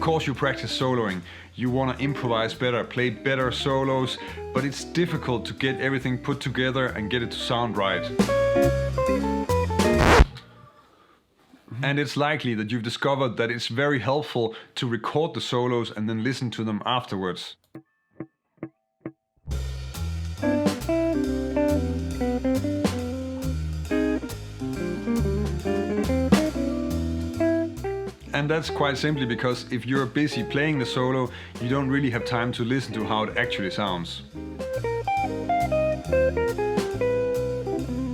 course you practice soloing. You want to improvise better, play better solos, but it's difficult to get everything put together and get it to sound right. And it's likely that you've discovered that it's very helpful to record the solos and then listen to them afterwards. And that's quite simply because if you're busy playing the solo, you don't really have time to listen to how it actually sounds.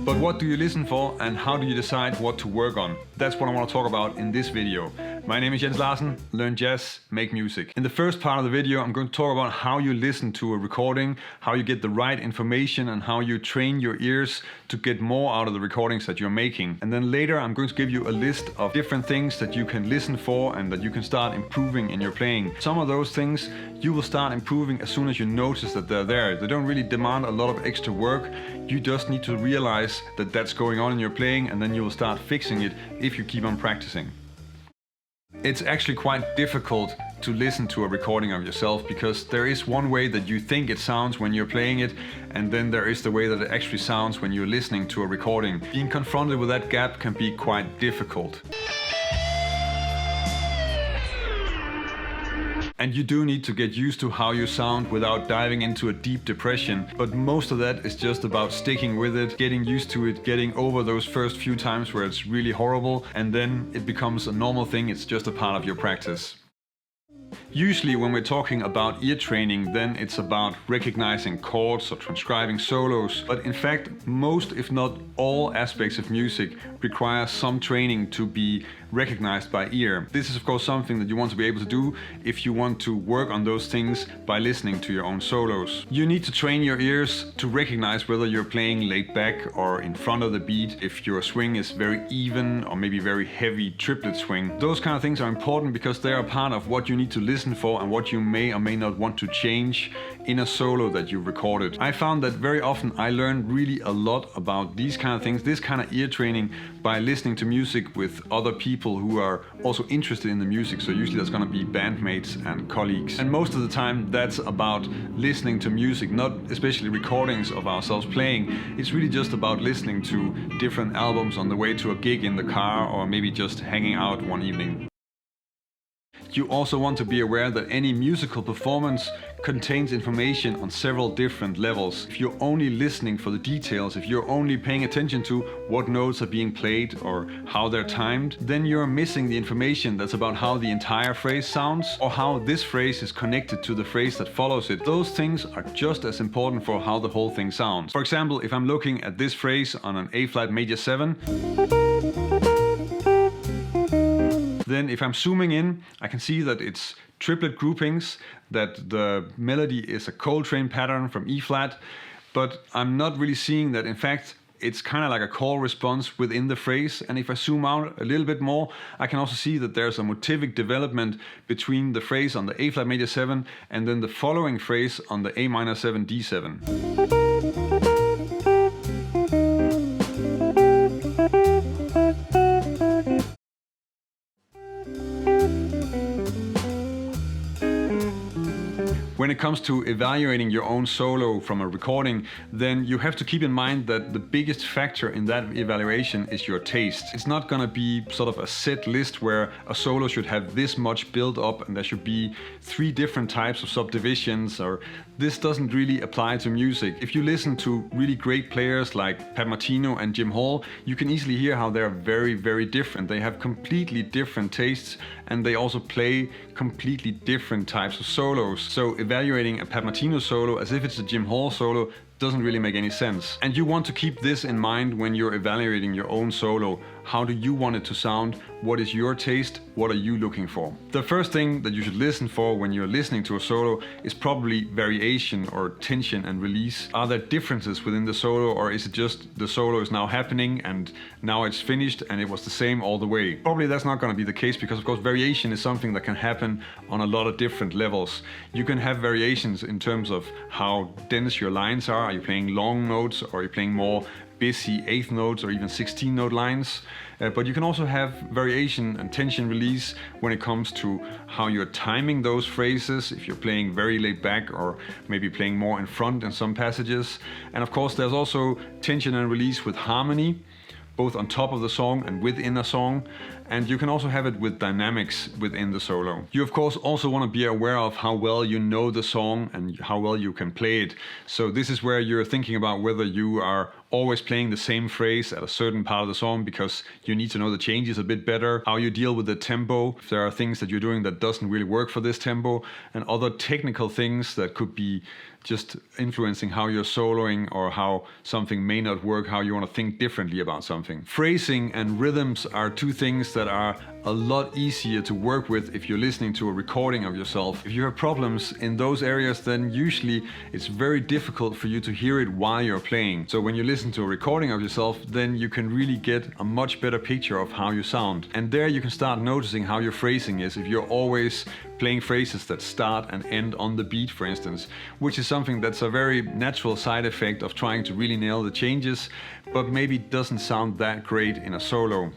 But what do you listen for and how do you decide what to work on? That's what I want to talk about in this video. My name is Larsen, learn jazz, make music. In the first part of the video, I'm going to talk about how you listen to a recording, how you get the right information and how you train your ears to get more out of the recordings that you're making. And then later, I'm going to give you a list of different things that you can listen for and that you can start improving in your playing. Some of those things you will start improving as soon as you notice that they're there. They don't really demand a lot of extra work. You just need to realize that that's going on in your playing, and then you will start fixing it if you keep on practicing. It's actually quite difficult to listen to a recording of yourself because there is one way that you think it sounds when you're playing it, and then there is the way that it actually sounds when you're listening to a recording. Being confronted with that gap can be quite difficult. And you do need to get used to how you sound without diving into a deep depression. But most of that is just about sticking with it, getting used to it, getting over those first few times where it's really horrible, and then it becomes a normal thing, it's just a part of your practice. Usually when we're talking about ear training, then it's about recognizing chords or transcribing solos. But in fact, most if not all aspects of music require some training to be recognized by ear. This is of course something that you want to be able to do if you want to work on those things by listening to your own solos. You need to train your ears to recognize whether you're playing laid back or in front of the beat, if your swing is very even or maybe very heavy triplet swing. Those kind of things are important because they are part of what you need to listen for and what you may or may not want to change in a solo that you recorded. I found that very often I learned really a lot about these kind of things, this kind of ear training, by listening to music with other people who are also interested in the music. So usually that's going to be bandmates and colleagues. And most of the time that's about listening to music, not especially recordings of ourselves playing. It's really just about listening to different albums on the way to a gig in the car or maybe just hanging out one evening. You also want to be aware that any musical performance contains information on several different levels. If you're only listening for the details, if you're only paying attention to what notes are being played or how they're timed, then you're missing the information that's about how the entire phrase sounds or how this phrase is connected to the phrase that follows it. Those things are just as important for how the whole thing sounds. For example, if I'm looking at this phrase on an A-flat major 7, then if I'm zooming in, I can see that it's triplet groupings, that the melody is a Coltrane pattern from E-flat, but I'm not really seeing that in fact it's kind of like a call response within the phrase. And if I zoom out a little bit more, I can also see that there's a motivic development between the phrase on the A-flat major 7 and then the following phrase on the A minor 7 D7. When it comes to evaluating your own solo from a recording, then you have to keep in mind that the biggest factor in that evaluation is your taste. It's not going to be sort of a set list where a solo should have this much build up and there should be 3 different types of subdivisions, or this doesn't really apply to music. If you listen to really great players like Pat Martino and Jim Hall, you can easily hear how they're very, very different. They have completely different tastes and they also play completely different types of solos. So evaluating a Pat Martino solo as if it's a Jim Hall solo doesn't really make any sense. And you want to keep this in mind when you're evaluating your own solo. How do you want it to sound? What is your taste? What are you looking for? The first thing that you should listen for when you're listening to a solo is probably variation or tension and release. Are there differences within the solo, or is it just the solo is now happening and now it's finished and it was the same all the way? Probably that's not going to be the case, because of course variation is something that can happen on a lot of different levels. You can have variations in terms of how dense your lines are. Are you playing long notes or are you playing more busy eighth notes or even 16 note lines. But you can also have variation and tension release when it comes to how you're timing those phrases, if you're playing very laid back or maybe playing more in front in some passages. And of course there's also tension and release with harmony, both on top of the song and within a song. And you can also have it with dynamics within the solo. You of course also want to be aware of how well you know the song and how well you can play it. So this is where you're thinking about whether you are always playing the same phrase at a certain part of the song because you need to know the changes a bit better, how you deal with the tempo, if there are things that you're doing that doesn't really work for this tempo, and other technical things that could be just influencing how you're soloing or how something may not work, how you want to think differently about something. Phrasing and rhythms are two things that are a lot easier to work with if you're listening to a recording of yourself. If you have problems in those areas, then usually it's very difficult for you to hear it while you're playing. So when you listen to a recording of yourself, then you can really get a much better picture of how you sound. And there you can start noticing how your phrasing is. If you're always playing phrases that start and end on the beat, for instance, which is something that's a very natural side effect of trying to really nail the changes, but maybe doesn't sound that great in a solo.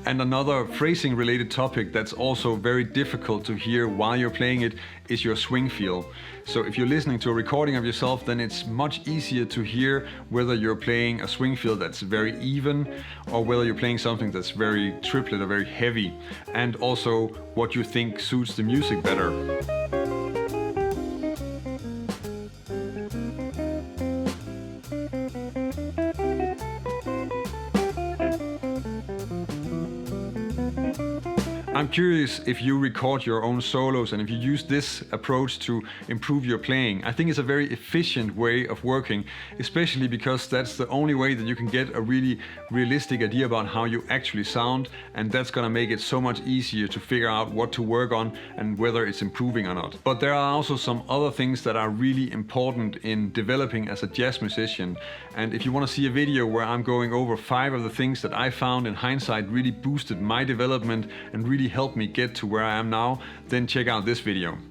And another phrasing related topic that's also very difficult to hear while you're playing it is your swing feel. So if you're listening to a recording of yourself, then it's much easier to hear whether you're playing a swing feel that's very even or whether you're playing something that's very triplet or very heavy, and also what you think suits the music better. I'm curious if you record your own solos and if you use this approach to improve your playing. I think it's a very efficient way of working, especially because that's the only way that you can get a really realistic idea about how you actually sound, and that's gonna make it so much easier to figure out what to work on and whether it's improving or not. But there are also some other things that are really important in developing as a jazz musician, and if you want to see a video where I'm going over 5 of the things that I found in hindsight really boosted my development and really helped me get to where I am now, then check out this video.